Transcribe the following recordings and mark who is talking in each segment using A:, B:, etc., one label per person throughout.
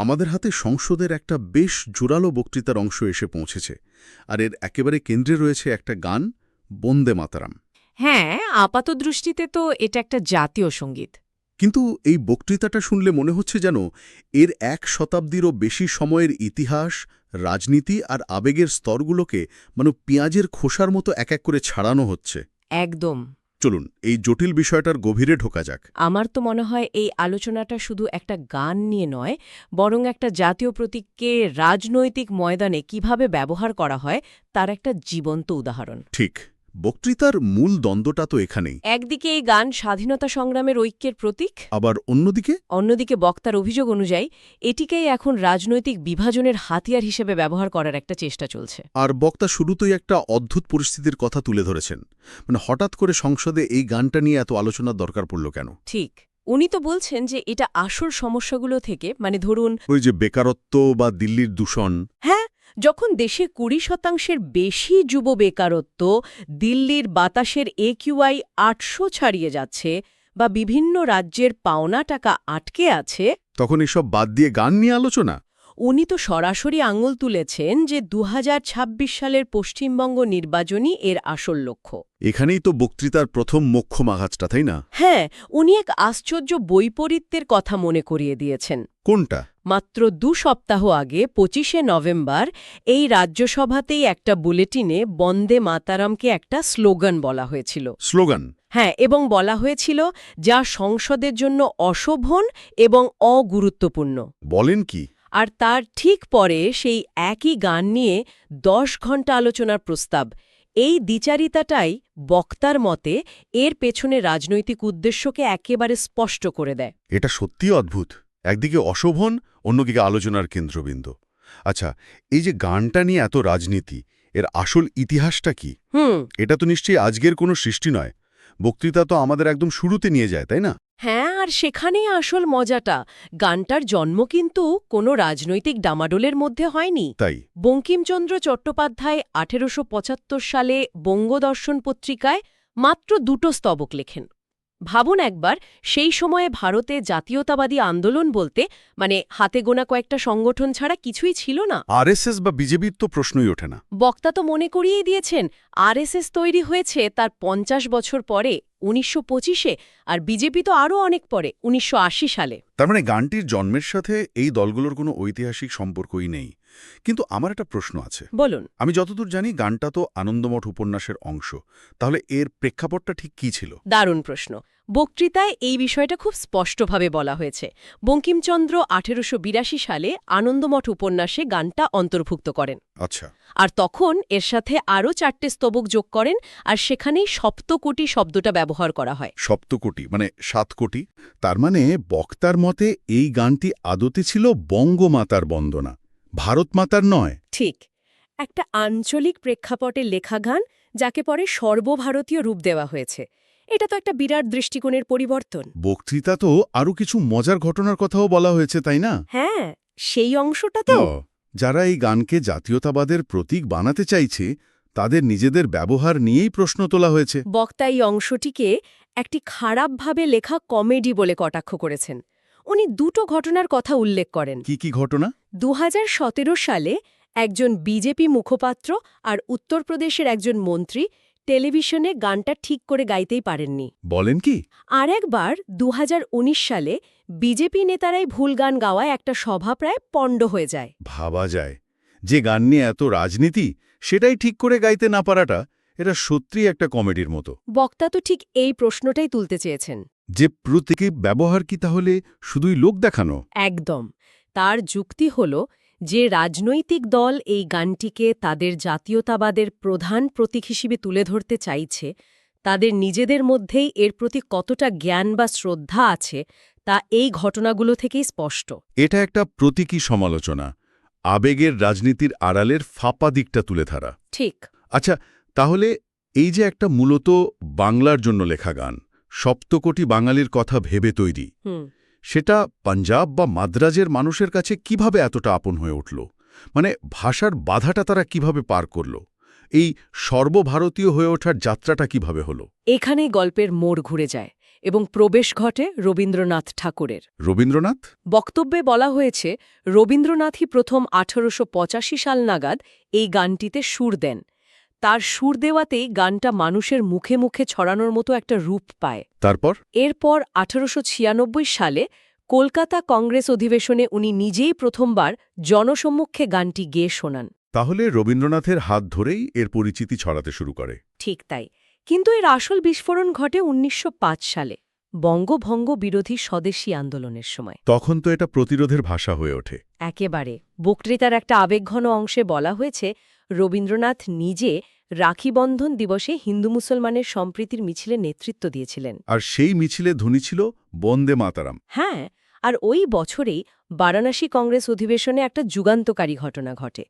A: আমাদের হাতে সংসদের একটা বেশ জোরালো বক্তৃতার অংশ এসে পৌঁছেছে, আর এর একেবারে কেন্দ্রে রয়েছে একটা গান, বন্দে মাতারাম।
B: হ্যাঁ, আপাতদৃষ্টিতে তো এটা একটা জাতীয় সঙ্গীত।
A: কিন্তু এই বক্তৃতাটা শুনলে মনে হচ্ছে যেন এর 1 শতাব্দীরও বেশি সময়ের ইতিহাস, রাজনীতি আর আবেগের স্তরগুলোকে পেঁয়াজের খোসার মতো এক এক করে ছাড়ানো হচ্ছে।
B: একদম।
A: চলুন এই জটিল বিষয়টার গভীরে ঢোকা যাক।
B: আমার তো মনে হয় এই আলোচনাটা শুধু একটা গান নিয়ে নয়, বরং একটা জাতীয় প্রতীককে রাজনৈতিক ময়দানে কিভাবে ব্যবহার করা হয় তার একটা জীবন্ত উদাহরণ।
A: ঠিক, বক্তৃতার মূল দ্বন্দ্বটা তো এখানেই।
B: একদিকে এই গান স্বাধীনতা সংগ্রামের ঐক্যের প্রতীক,
A: আবার
B: অন্যদিকে বক্তার অভিযোগ অনুযায়ী এটিকেই এখন রাজনৈতিক বিভাজনের হাতিয়ার হিসেবে ব্যবহার করার একটা চেষ্টা চলছে।
A: আর বক্তা শুরুতেই একটা অদ্ভুত পরিস্থিতির কথা তুলে ধরেছেন, হঠাৎ করে সংসদে এই গানটা নিয়ে এত আলোচনার দরকার পড়ল কেন?
B: ঠিক, উনি তো বলছেন যে এটা আসল সমস্যাগুলো থেকে, ধরুন
A: ওই যে বেকারত্ব বা দিল্লির দূষণ।
B: হ্যাঁ, যখন দেশে 20% বেশি যুব বেকারত্ব, দিল্লির বাতাসের AQI 800 ছাড়িয়ে যাচ্ছে, বা বিভিন্ন রাজ্যের পাওনা টাকা আটকে আছে,
A: তখন এসব বাদ দিয়ে গান নিয়ে আলোচনা?
B: উনি তো সরাসরি আঙুল তুলেছেন যে 2026 সালের পশ্চিমবঙ্গ নির্বাচনই এর আসল লক্ষ্য।
A: এখানেই তো বক্তৃতার প্রথম মোক্ষম আঘাতটা, তাই না?
B: হ্যাঁ, উনি এক আশ্চর্য বৈপরীত্যের কথা মনে করিয়ে দিয়েছেন।
A: কোনটা?
B: মাত্র 2 সপ্তাহ আগে 25শে নভেম্বর এই রাজ্যসভাতেই একটা বুলেটিনে বন্দে মাতারামকে একটা স্লোগান বলা হয়েছিল।
A: স্লোগান?
B: হ্যাঁ, এবং বলা হয়েছিল যা সংসদের জন্য অশোভন এবং অগুরুত্বপূর্ণ।
A: বলেন কি?
B: আর তার ঠিক পরে সেই একই গান নিয়ে 10 ঘণ্টা আলোচনার প্রস্তাব। এই দ্বিচারিতাটাই বক্তার মতে এর পেছনে রাজনৈতিক উদ্দেশ্যকে একেবারে স্পষ্ট করে দেয়।
A: এটা সত্যিই অদ্ভুত। একদিকে অশোভন, অন্যদিকে আলোচনার কেন্দ্রবিন্দু। আচ্ছা, এই যে গানটা নিয়ে এত রাজনীতি, এর আসল ইতিহাসটা কি? এটা তো নিশ্চয়ই আজকের কোনো সৃষ্টি নয়। বক্তৃতা তো আমাদের একদম শুরুতে নিয়ে যায়, তাই না?
B: হ্যাঁ, আর সেখানেই আসল মজাটা। গানটার জন্ম কিন্তু কোনো রাজনৈতিক ডামাডোলের মধ্যে হয়নি।
A: তাই?
B: বঙ্কিমচন্দ্র চট্টোপাধ্যায় 1875 সালে বঙ্গদর্শন পত্রিকায় মাত্র 2টো স্তবক লেখেন। ভাবুন একবার, সেই সময়ে ভারতে জাতীয়তাবাদী আন্দোলন বলতে হাতে গোনা কয়েকটা সংগঠন ছাড়া কিছুই ছিল না।
A: আরএসএস বা বিজেপির তো প্রশ্নই ওঠে না।
B: বক্তা তো মনে করিয়েই দিয়েছেন আরএসএস তৈরি হয়েছে তার 50 বছর পরে, 1925-এ, আর বিজেপি তো আরও অনেক পরে, 1980 সালে।
A: তার গানটির জন্মের সাথে এই দলগুলোর কোনো ঐতিহাসিক সম্পর্কই নেই। কিন্তু আমার একটা প্রশ্ন আছে।
B: বলুন।
A: আমি যতদূর জানি গানটা তো আনন্দমঠ উপন্যাসের অংশ। তাহলে এর প্রেক্ষাপটটা ঠিক কী ছিল?
B: দারুণ প্রশ্ন। বক্তৃতায় এই বিষয়টা খুব স্পষ্টভাবে বলা হয়েছে। বঙ্কিমচন্দ্র 1882 সালে আনন্দমঠ উপন্যাসে গানটা অন্তর্ভুক্ত করেন।
A: আচ্ছা।
B: আর তখন এর সাথে আরও 4টে স্তবক যোগ করেন, আর সেখানেই সপ্তকোটি শব্দটা ব্যবহার করা হয়।
A: সপ্তকোটি 7 কোটি? তার বক্তার মতে এই গানটি আদতে ছিল বঙ্গমাতার বন্দনা, ভারতমাতার নয়।
B: ঠিক, একটা আঞ্চলিক প্রেক্ষাপটে লেখা গান যাকে পরে সর্বভারতীয় রূপ দেওয়া হয়েছে। এটা তো একটা বিরাট দৃষ্টিকোণের পরিবর্তন।
A: বক্তৃতা তো আরও কিছু মজার ঘটনার কথাও বলা হয়েছে, তাই না?
B: হ্যাঁ, সেই অংশটা তো।
A: যারা এই গানকে জাতীয়তাবাদের প্রতীক বানাতে চাইছে তাদের নিজেদের ব্যবহার নিয়েই প্রশ্ন তোলা হয়েছে।
B: বক্তা এই অংশটিকে একটি খারাপভাবে লেখা কমেডি বলে কটাক্ষ করেছেন। উনি 2টো ঘটনার কথা উল্লেখ করেন।
A: কি কি ঘটনা?
B: 2017 সালে একজন বিজেপি মুখপাত্র আর উত্তরপ্রদেশের একজন মন্ত্রী টেলিভিশনে গানটা ঠিক করে গাইতেই পারেননি।
A: বলেন কি?
B: আর একবার 2019 সালে বিজেপি নেতারাই ভুল গান গাওয়ায় একটা সভা প্রায় পণ্ড হয়ে যায়।
A: ভাবা যায়, যে গান নিয়ে এত রাজনীতি সেটাই ঠিক করে গাইতে না পারাটা, এটা সত্যিই একটা কমেডির মতো।
B: বক্তা তো ঠিক এই প্রশ্নটাই তুলতে চেয়েছেন।
A: যে প্রতীকী ব্যবহার কি তাহলে শুধুই লোক দেখানো?
B: একদম। তার যুক্তি হল যে রাজনৈতিক দল এই গানটিকে তাদের জাতীয়তাবাদের প্রধান প্রতীক হিসেবে তুলে ধরতে চাইছে, তাদের নিজেদের মধ্যেই এর প্রতি কতটা জ্ঞান বা শ্রদ্ধা আছে তা এই ঘটনাগুলো থেকেই স্পষ্ট।
A: এটা একটা প্রতীকী সমালোচনা, আবেগের রাজনীতির আড়ালের ফাঁপা দিকটা তুলে ধরা।
B: ঠিক।
A: আচ্ছা, তাহলে এই যে একটা মূলত বাংলার জন্য লেখা গান, সপ্তকোটি বাঙালির কথা ভেবে তৈরি, সেটা পাঞ্জাব বা মাদ্রাজের মানুষের কাছে কিভাবে এতটা আপন হয়ে উঠল? ভাষার বাধাটা তারা কিভাবে পার করল? এই সর্বভারতীয় হয়ে ওঠার যাত্রাটা কিভাবে হলো?
B: এখানেই গল্পের মোড় ঘুরে যায়। এবং প্রবেশ ঘটে রবীন্দ্রনাথ ঠাকুরের।
A: রবীন্দ্রনাথ?
B: বক্তব্যে বলা হয়েছে রবীন্দ্রনাথই প্রথম 1885 সাল নাগাদ এই গানটিতে সুর দেন। তার সুর দেওয়াতেই গানটা মানুষের মুখে মুখে ছড়ানোর মতো একটা রূপ পায়।
A: তারপর?
B: এরপর 1896 সালে কলকাতা কংগ্রেস অধিবেশনে উনি নিজেই প্রথমবার জনসম্মুখে গানটি গেয়ে শোনান।
A: তাহলে রবীন্দ্রনাথের হাত ধরেই এর পরিচিতি ছড়াতে শুরু করে।
B: ঠিক তাই। কিন্তু এর আসল বিস্ফোরণ ঘটে 1905 সালে বঙ্গভঙ্গ বিরোধী স্বদেশী আন্দোলনের সময়।
A: তখন তো এটা প্রতিরোধের ভাষা হয়ে ওঠে।
B: একেবারে। বক্তৃতার একটা আবেগঘন অংশে বলা হয়েছে রবীন্দ্রনাথ নিজে রাখিবন্ধন দিবসে হিন্দু মুসলমানের সম্প্রীতির মিছিলে নেতৃত্ব দিয়েছিলেন।
A: আর সেই মিছিলে ধ্বনি ছিল বন্দে মাতারাম।
B: হ্যাঁ, আর ওই বছরেই বারাণসী কংগ্রেস অধিবেশনে একটা যুগান্তকারী ঘটনা ঘটে।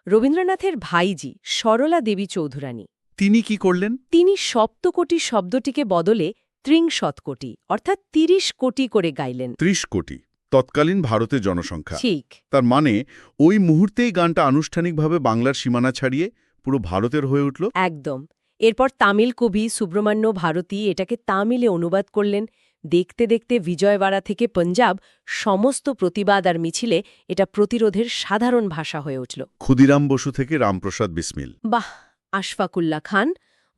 B: রবীন্দ্রনাথের ভাইজি সরলা দেবী চৌধুরানী
A: তিনি কি করলেন?
B: তিনি সপ্তকোটি শব্দটিকে বদলে ত্রিংশতকোটি অর্থাৎ 30 কোটি করে গাইলেন।
A: 30 কোটি তৎকালীন ভারতের জনসংখ্যা।
B: ঠিক।
A: তার মানে ওই মুহূর্তেই গানটা আনুষ্ঠানিকভাবে বাংলার সীমানা ছাড়িয়ে পুরো ভারতের হয়ে উঠল।
B: একদম। এরপর তামিল কবি সুব্রহ্মণ্য ভারতী এটাকে তামিলে অনুবাদ করলেন। দেখতে দেখতে বিজয়বাড়া থেকে পঞ্জাব সমস্ত প্রতিবাদ আর মিছিলে এটা প্রতিরোধের সাধারণ ভাষা হয়ে উঠল।
A: ক্ষুদিরাম বসু থেকে রামপ্রসাদ বিসমিল।
B: বাহ! আশফাকুল্লা খান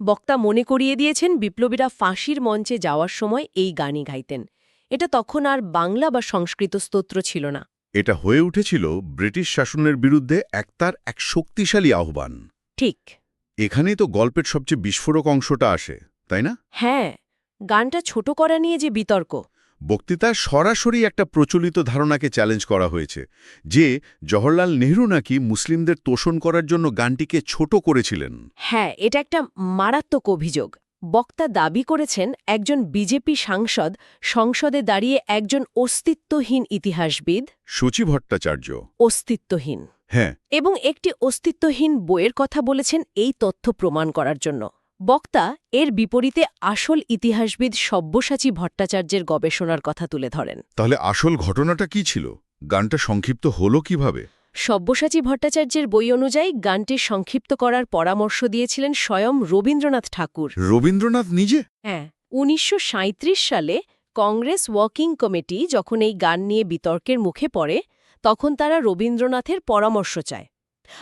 B: বক্তা মনে করিয়ে দিয়েছেন বিপ্লবীরা ফাঁসির মঞ্চে যাওয়ার সময় এই গানই গাইতেন। এটা তখন আর বাংলা বা সংস্কৃত স্তোত্র ছিল না।
A: এটা হয়ে উঠেছিল ব্রিটিশ শাসনের বিরুদ্ধে এক শক্তিশালী আহ্বান।
B: ঠিক।
A: এখানেই তো গল্পের সবচেয়ে বিস্ফোরক অংশটা আসে, তাই না?
B: হ্যাঁ, গানটা ছোট করা নিয়ে যে বিতর্ক।
A: বক্তৃতায় সরাসরি একটা প্রচলিত ধারণাকে চ্যালেঞ্জ করা হয়েছে যে জওহরলাল নেহরু নাকি মুসলিমদের তোষণ করার জন্য গানটিকে ছোট করেছিলেন।
B: হ্যাঁ, এটা একটা মারাত্মক অভিযোগ। বক্তা দাবি করেছেন একজন বিজেপি সাংসদ সংসদে দাঁড়িয়ে একজন অস্তিত্বহীন ইতিহাসবিদ
A: শচী ভট্টাচার্য
B: অস্তিত্বহীন
A: হ্যাঁ
B: এবং একটি অস্তিত্বহীন বইয়ের কথা বলেছেন এই তথ্য প্রমাণ করার জন্য। বক্তা এর বিপরীতে আসল ইতিহাসবিদ সব্যসাচী ভট্টাচার্যের গবেষণার কথা তুলে ধরেন।
A: তাহলে আসল ঘটনাটা কি ছিল? গানটা সংক্ষিপ্ত হলো কিভাবে?
B: সব্যসাচী ভট্টাচার্যের বই অনুযায়ী গানটি সংক্ষিপ্ত করার পরামর্শ দিয়েছিলেন স্বয়ং রবীন্দ্রনাথ ঠাকুর।
A: রবীন্দ্রনাথ নিজে?
B: হ্যাঁ। 1937 সালে কংগ্রেস ওয়ার্কিং কমিটি যখন এই গান নিয়ে বিতর্কের মুখে পড়ে তখন তারা রবীন্দ্রনাথের পরামর্শ চায়।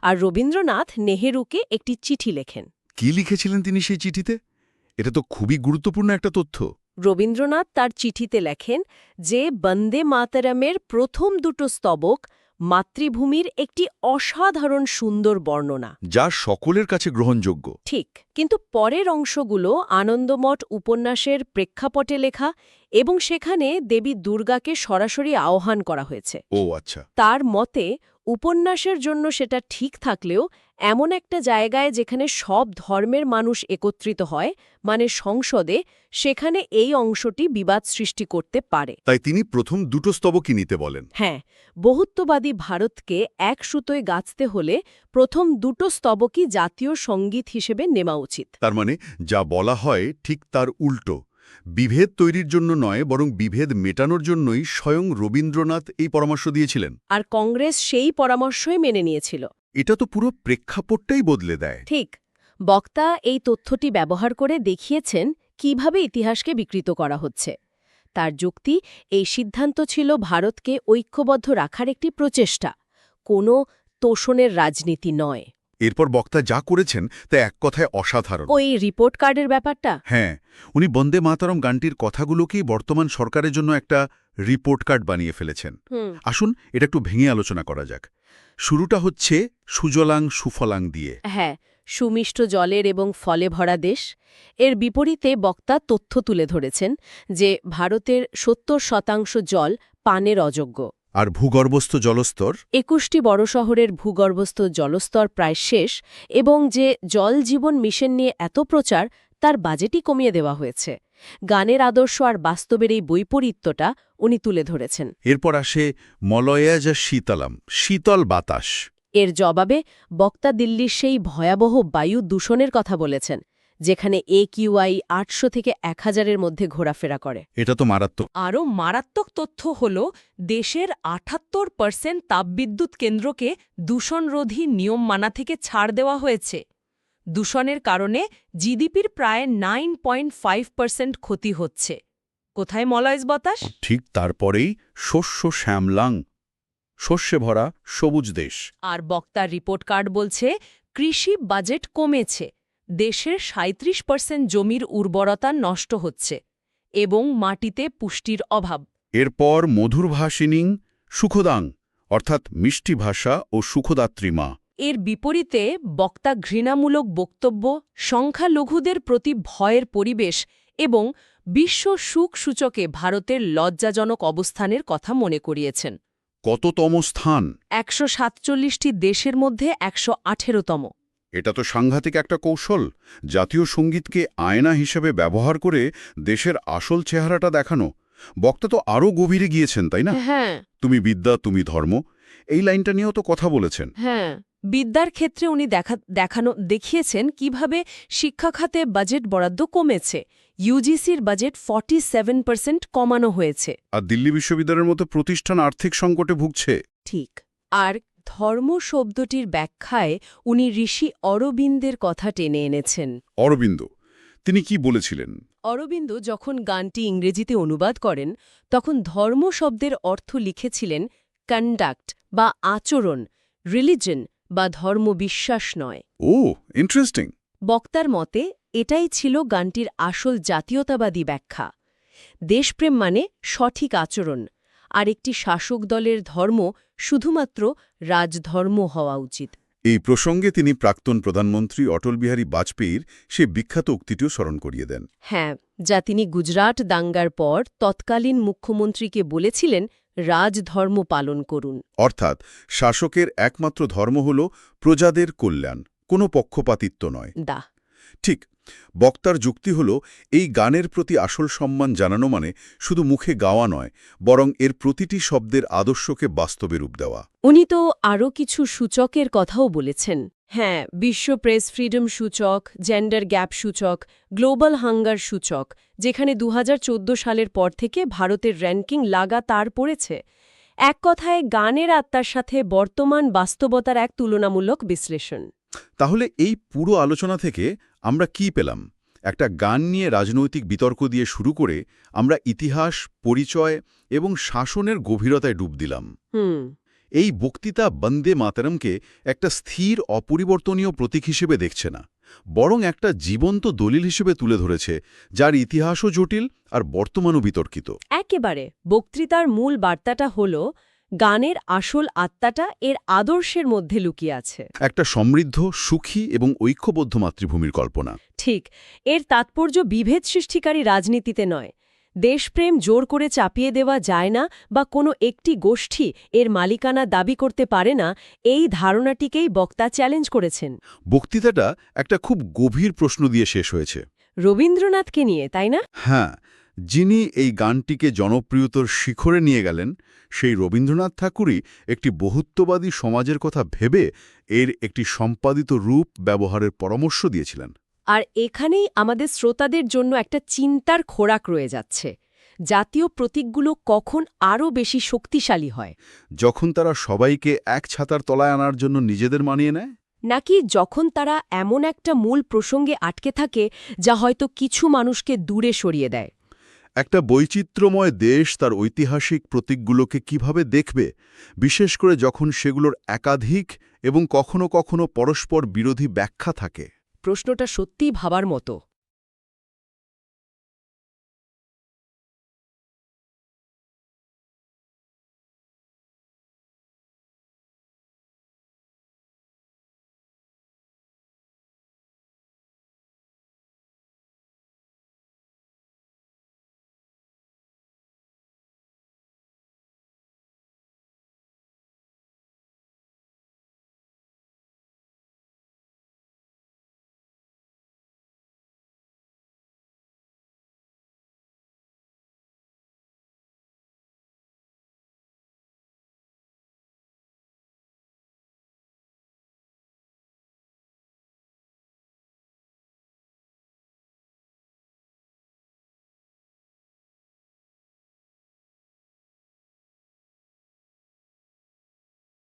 B: আর রবীন্দ্রনাথ নেহেরুকে একটি চিঠি লেখেন।
A: কি লিখেছিলেন তিনি সেই চিঠিতে? এটা তো খুবই গুরুত্বপূর্ণ একটা তথ্য।
B: রবীন্দ্রনাথ তার চিঠিতে লেখেন যে বন্দে মাতরমের প্রথম দুটো স্তবক মাতৃভূমির একটি অসাধারণ সুন্দর বর্ণনা,
A: যা সকলের কাছে গ্রহণযোগ্য।
B: ঠিক। কিন্তু পরের অংশগুলো আনন্দমঠ উপন্যাসের প্রেক্ষাপটে লেখা এবং সেখানে দেবী দুর্গাকে সরাসরি আহ্বান করা হয়েছে।
A: ও আচ্ছা।
B: তার মতে উপন্যাসের জন্য সেটা ঠিক থাকলেও এমন একটা জায়গায় যেখানে সব ধর্মের মানুষ একত্রিত হয়, মানে সংসদে, সেখানে এই অংশটি বিবাদ সৃষ্টি করতে পারে।
A: তাই তিনি প্রথম দুটো স্তবকই নিতে বলেন।
B: হ্যাঁ, বহুত্ববাদী ভারতকে এক সুতোয় গাঁথতে হলে প্রথম দুটো স্তবকই জাতীয় সঙ্গীত হিসেবে নেওয়া উচিত।
A: তার মানে যা বলা হয় ঠিক তার উল্টো। বিভেদ তৈরির জন্য নয়, বরং বিভেদ মেটানোর জন্যই স্বয়ং রবীন্দ্রনাথ এই পরামর্শ দিয়েছিলেন।
B: আর কংগ্রেস সেই পরামর্শই মেনে নিয়েছিল।
A: এটা তো পুরো প্রেক্ষাপটটাই বদলে দেয়।
B: ঠিক। বক্তা এই তথ্যটি ব্যবহার করে দেখিয়েছেন কিভাবে ইতিহাসকে বিকৃত করা হচ্ছে। তার যুক্তি, এই সিদ্ধান্ত ছিল ভারতকে ঐক্যবদ্ধ রাখার একটি প্রচেষ্টা, কোনো তোষণের রাজনীতি নয়।
A: এরপর বক্তা যা করেছেন তা এক কথায় অসাধারণ।
B: ওই রিপোর্ট কার্ডের ব্যাপারটা?
A: হ্যাঁ, উনি বন্দে মাতরম গানটির কথাগুলোকেই বর্তমান সরকারের জন্য একটা রিপোর্ট কার্ড বানিয়ে ফেলেছেন। আসুন এটা একটু ভেঙে আলোচনা করা যাক। শুরুটা হচ্ছে সুজলাং সুফলাং দিয়ে।
B: হ্যাঁ, সুমিষ্ট জলের এবং ফলে ভরা দেশ। এর বিপরীতে বক্তা তথ্য তুলে ধরেছেন যে ভারতের 70% জল পানের অযোগ্য।
A: আর ভূগর্ভস্থ জলস্তর?
B: 21টি বড় শহরের ভূগর্ভস্থ জলস্তর প্রায় শেষ এবং যে জল জীবন মিশন নিয়ে এত প্রচার তার বাজেটই কমিয়ে দেওয়া হয়েছে। গানের আদর্শ আর বাস্তবের এই বৈপরীত্যটা উনি তুলে ধরেছেন।
A: এরপর আসে মলয়া যা শীতলাম, শীতল বাতাস।
B: এর জবাবে বক্তা দিল্লির সেই ভয়াবহ বায়ু দূষণের কথা বলেছেন, যেখানে AQI 800 থেকে 1000-এর মধ্যে ঘোরাফেরা করে।
A: এটা তো মারাত্মক।
B: আরও মারাত্মক তথ্য হল দেশের 78% তাপবিদ্যুৎ কেন্দ্রকে দূষণরোধী নিয়ম মানা থেকে ছাড় দেওয়া হয়েছে। দূষণের কারণে জিডিপির প্রায় 9.5% ক্ষতি হচ্ছে। কোথায় মলয়জ বাতাস?
A: ঠিক তারপরেই শস্য শ্যামলাং, শস্যে ভরা সবুজ দেশ।
B: আর বক্তার রিপোর্ট কার্ড বলছে কৃষি বাজেট কমেছে, দেশের 37% জমির উর্বরতা নষ্ট হচ্ছে এবং মাটিতে পুষ্টির অভাব।
A: এরপর মধুরভাষিণীং সুখদাং, অর্থাৎ মিষ্টি ভাষা ও সুখদাত্রী মা।
B: এর বিপরীতে বক্তা ঘৃণামূলক বক্তব্য, সংখ্যালঘুদের প্রতি ভয়ের পরিবেশ এবং বিশ্ব সুখ সূচকে ভারতের লজ্জাজনক অবস্থানের কথা মনে করিয়েছেন।
A: কততম স্থান?
B: 147টি দেশের মধ্যে 118তম।
A: এটা তো সাংঘাতিক একটা কৌশল, জাতীয় সঙ্গীতকে আয়না হিসেবে ব্যবহার করে দেশের আসল চেহারাটা দেখানো। বক্তা তো আরও গভীরে গিয়েছেন, তাই না?
B: হ্যাঁ
A: তুমি বিদ্যা, তুমি ধর্ম, এই লাইনটা নিয়েও তো কথা বলেছেন।
B: হ্যাঁ, বিদ্যার ক্ষেত্রে উনি দেখিয়েছেন কিভাবে শিক্ষা খাতে বাজেট বরাদ্দ কমেছে। ইউজিসির বাজেট 47% কমানো হয়েছে।
A: আর দিল্লি বিশ্ববিদ্যালয়ের মতো প্রতিষ্ঠান আর্থিক সংকটে ভুগছে।
B: ঠিক। আর ধর্ম শব্দটির ব্যাখ্যায় উনি ঋষি অরবিন্দের কথা টেনে এনেছেন।
A: অরবিন্দ, তিনি কি বলেছিলেন?
B: অরবিন্দ যখন গানটি ইংরেজিতে অনুবাদ করেন তখন ধর্ম শব্দের অর্থ লিখেছিলেন কন্ডাক্ট বা আচরণ, রিলিজন বা ধর্মবিশ্বাস নয়।
A: ও, ইন্টারেস্টিং।
B: বক্তার মতে এটাই ছিল গানটির আসল জাতীয়তাবাদী ব্যাখ্যা। দেশপ্রেম মানে সঠিক আচরণ, আর একটি শাসক দলের ধর্ম শুধুমাত্র রাজধর্ম হওয়া উচিত।
A: এই প্রসঙ্গে তিনি প্রাক্তন প্রধানমন্ত্রী অটল বিহারী বাজপেয়ীর সে বিখ্যাত উক্তিটিও স্মরণ করিয়ে দেন।
B: হ্যাঁ, যা তিনি গুজরাট দাঙ্গার পর তৎকালীন মুখ্যমন্ত্রীকে বলেছিলেন, রাজধর্ম পালন করুন।
A: অর্থাৎ শাসকের একমাত্র ধর্ম হল প্রজাদের কল্যাণ, কোনো পক্ষপাতিত্ব নয়। ঠিক। বক্তার যুক্তি হল এই গানের প্রতি আসল সম্মান জানানো মানে শুধু মুখে গাওয়া নয়, বরং এর প্রতিটি শব্দের আদর্শকে বাস্তবে রূপ দেওয়া।
B: উনি তো আরও কিছু সূচকের কথাও বলেছেন। হ্যাঁ, বিশ্ব প্রেস ফ্রিডম সূচক, জেন্ডার গ্যাপ সূচক, গ্লোবাল হাঙ্গার সূচক, যেখানে 2014 সালের পর থেকে ভারতের র্যাঙ্কিং লাগাতার পড়েছে। এক কথায় গানের আত্মার সাথে বর্তমান বাস্তবতার এক তুলনামূলক বিশ্লেষণ।
A: তাহলে এই পুরো আলোচনা থেকে আমরা কি পেলাম? একটা গান নিয়ে রাজনৈতিক বিতর্ক দিয়ে শুরু করে আমরা ইতিহাস, পরিচয় এবং শাসনের গভীরতায় ডুব দিলাম। এই বক্তৃতা বন্দে মাতরমকে একটা স্থির অপরিবর্তনীয় প্রতীক হিসেবে দেখছে না, বরং একটা জীবন্ত দলিল হিসেবে তুলে ধরেছে, যার ইতিহাসও জটিল আর বর্তমানও বিতর্কিত।
B: একেবারে। বক্তৃতার মূল বার্তাটা হল গানের আসল আত্মাটা এর আদর্শের মধ্যে লুকিয়ে আছে।
A: একটা সমৃদ্ধ, সুখী এবং ঐক্যবদ্ধ মাতৃভূমির কল্পনা।
B: ঠিক। এর তাৎপর্য বিভেদ সৃষ্টিকারী রাজনীতিতে নয়। দেশপ্রেম জোর করে চাপিয়ে দেওয়া যায় না বা কোনো একটি গোষ্ঠী এর মালিকানা দাবি করতে পারে না, এই ধারণাটিকেই বক্তা চ্যালেঞ্জ করেছেন।
A: বক্তৃতাটা একটা খুব গভীর প্রশ্ন দিয়ে শেষ হয়েছে।
B: রবীন্দ্রনাথকে নিয়ে, তাই না?
A: হ্যাঁ, যিনি এই গানটিকে জনপ্রিয়তার শিখরে নিয়ে গেলেন, সেই রবীন্দ্রনাথ ঠাকুরই একটি বহুত্ববাদী সমাজের কথা ভেবে এর একটি সম্পাদিত রূপ ব্যবহারের পরামর্শ দিয়েছিলেন।
B: আর এখানেই আমাদের শ্রোতাদের জন্য একটা চিন্তার খোরাক রয়ে যাচ্ছে। জাতীয় প্রতীকগুলো কখন আরও বেশি শক্তিশালী হয়?
A: যখন তারা সবাইকে এক ছাতার তলায় আনার জন্য নিজেদের মানিয়ে নেয়,
B: নাকি যখন তারা এমন একটা মূল প্রসঙ্গে আটকে থাকে যা হয়তো কিছু মানুষকে দূরে সরিয়ে দেয়?
A: একটা বৈচিত্র্যময় দেশ তার ঐতিহাসিক প্রতীকগুলোকে কিভাবে দেখবে, বিশেষ করে যখন সেগুলোর একাধিক এবং কখনো কখনো পরস্পর বিরোধী ব্যাখ্যা থাকে?
B: প্রশ্নটা সত্যিই ভাবার মতো।